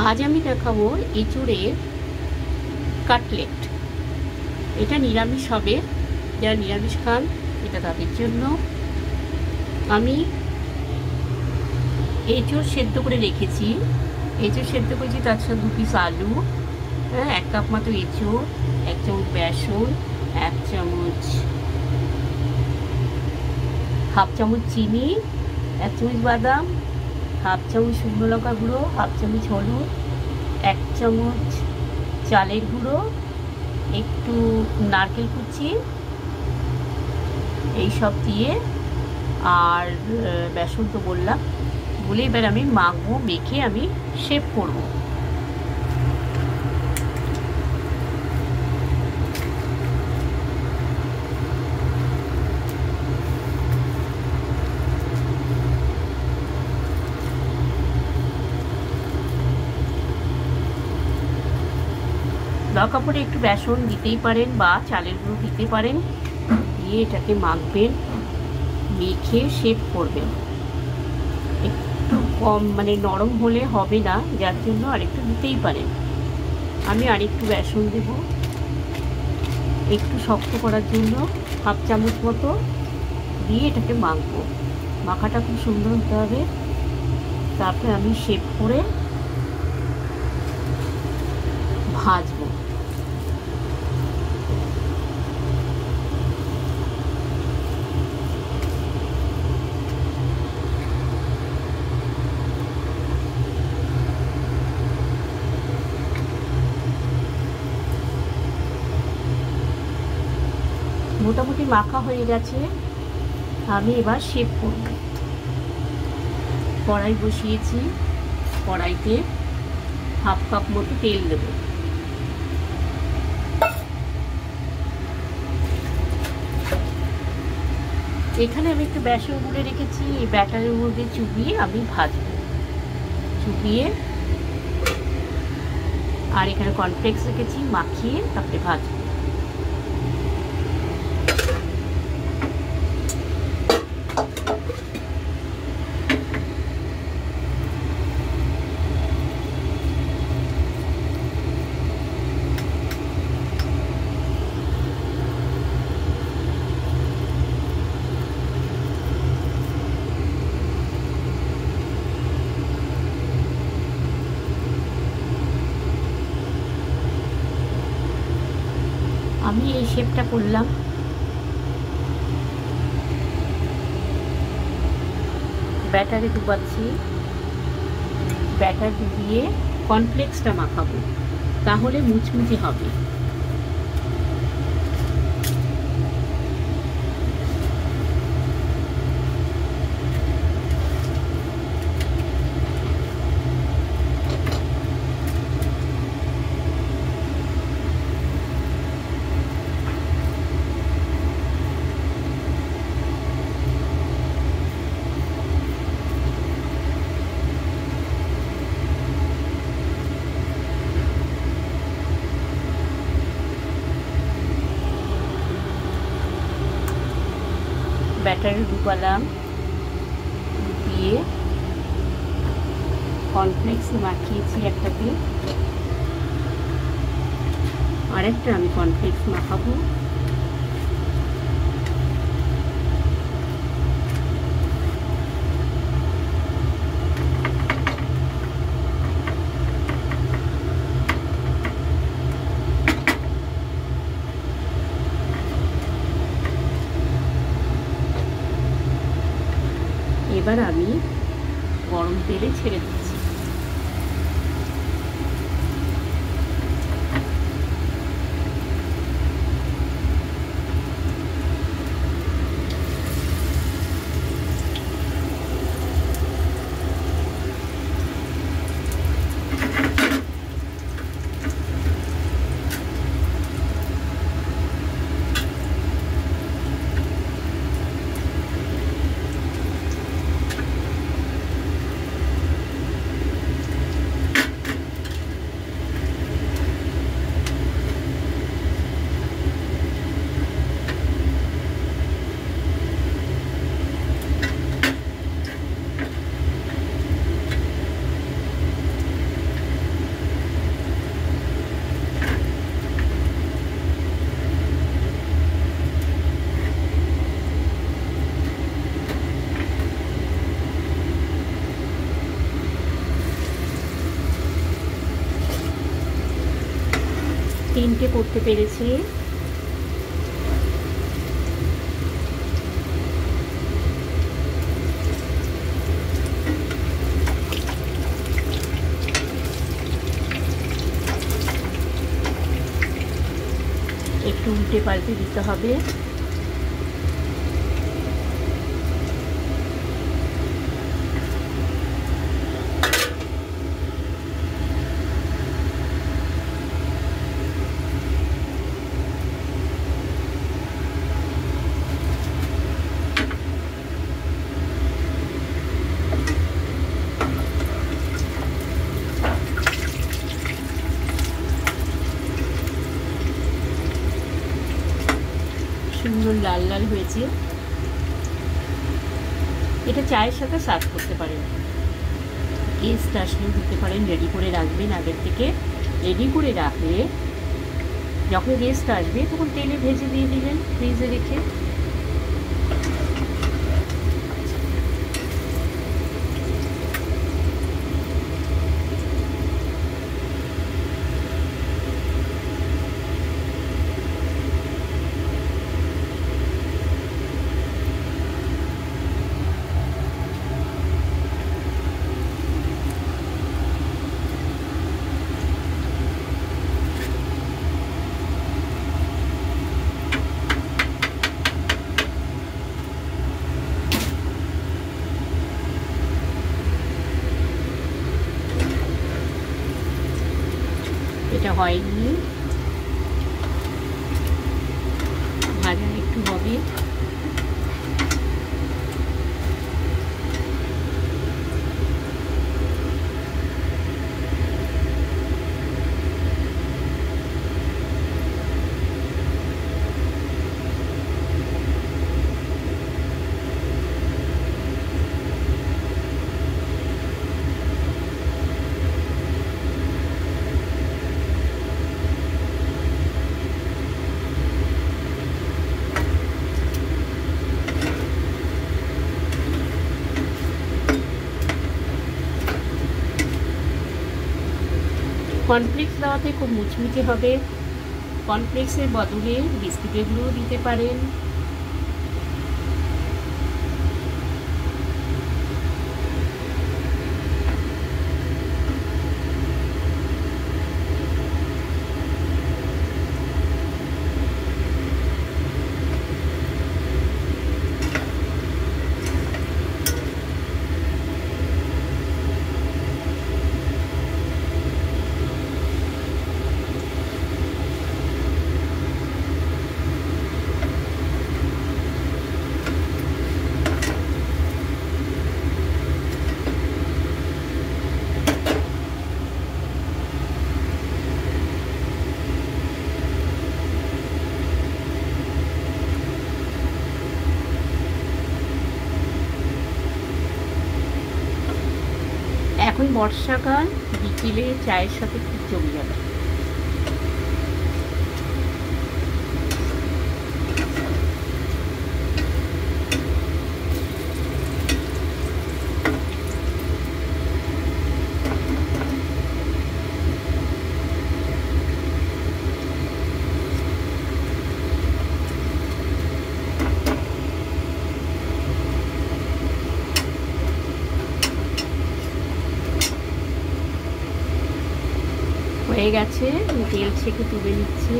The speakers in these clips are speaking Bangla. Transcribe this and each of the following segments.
আজ আমি দেখাবো এঁচোড়ের কাটলেট। এটা নিরামিষ হবে, যারা নিরামিষ খান এটা তাদের জন্য। আমি এঁচোড় সেদ্ধ করে রেখেছি, এঁচোড় সেদ্ধ করেছি, তার সাথে 2 পিস আলু, 1 কাপ মতো এঁচোড়, 1 চামচ বেসন, 1 চামচ, হাফ চামচ চিনি, 1 চামচ বাদাম, হাফ চামচ শুকনো লঙ্কা গুঁড়ো, হাফ চামচ হলুদ, 1 চামচ চালের গুঁড়ো, একটু নারকেল কুচি, এইসব দিয়ে, আর বেসন তো বললাম, বলে এবার আমি মাখবো, মেখে আমি শেপ করবো। দরকার পড়ে একটু বেসন দিতেই পারেন বা চালের গুঁড়ো দিতে পারেন, দিয়ে এটাকে মাখবেন, মেখে শেপ করবেন। একটু কম মানে নরম হলে হবে না, যার জন্য আরেকটু দিতেই পারেন। আমি আরেকটু বেসন দেব একটু শক্ত করার জন্য, হাফ চামচ মতো দিয়ে এটাকে মাখবো। মাখাটা খুব সুন্দর হতে হবে। তারপরে আমি শেপ করে ভাজবো। মোটামুটি মাখা হয়ে গেছে, আমি এবার শেপ করব। কড়াই বসিয়েছি, কড়াইতে হাফ কাপ মতো তেল দেব। এখানে আমি একটু বেসন গুলে রেখেছি, এই ব্যাটারের মধ্যে চুবিয়ে আমি ভাজবো, চুবিয়ে। আর এখানে কর্নফ্লেক্স রেখেছি, মাখিয়ে তারপরে ভাজবো। আমি এই শেপটা করলাম। ব্যাটারে ডুবাচ্ছি, ব্যাটার দিয়ে কর্নফ্লেক্সটা মাখাবো, তাহলে মুচমুচে হবে। ব্যাটারে ডুবালাম, দিয়ে কর্নফ্লেক্স মাখিয়েছি একটাতে, আরেকটা আমি কর্নফ্লেক্স মাখাবো। এবার আমি গরম তেলে ছেড়ে দিচ্ছি। 3টে করতে পেরেছি। একটু উল্টে পাল্টে দিতে হবে। সুন্দর লাল লাল হয়েছে। এটা চায়ের সাথে সার্ভ করতে পারেন, গেস্ট আসলেও দিতে পারেন। রেডি করে রাখবেন আগের থেকে। রেডি করে রাখলে যখন গেস্ট আসবে তখন তেলে ভেজে দিয়ে দিবেন ফ্রিজে রেখে। এটা হয়নি, ভাজা একটু হবে। কর্নফ্লেক্স দেওয়াতে খুব মুচমুচে হবে। কর্নফ্লেক্সের বদলে বিস্কুটের গুঁড়ো দিতে পারেন। এখন বর্ষাকাল, বিকেলে চায়ের সাথে খুব জমে যাবে। হয়ে গেছে, তেল ছেঁকে তুলে নিচ্ছি।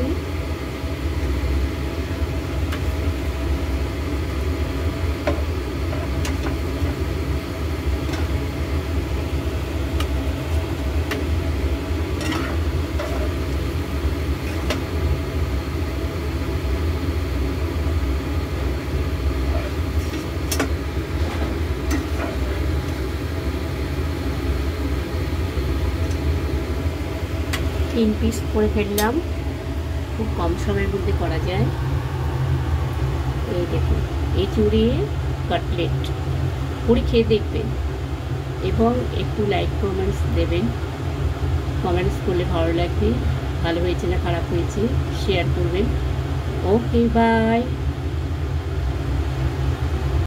তিন পিস করে ফেললাম, খুব কম সময়ের মধ্যে করা যায়। এই দেখুন, এঁচুড়ে কাটলেট করে খেয়ে দেখবেন এবং একটু লাইক কমেন্টস দেবেন। কমেন্টস করলে ভালো লাগবে, ভালো হয়েছে না খারাপ হয়েছে শেয়ার করবেন। ওকে, বাই।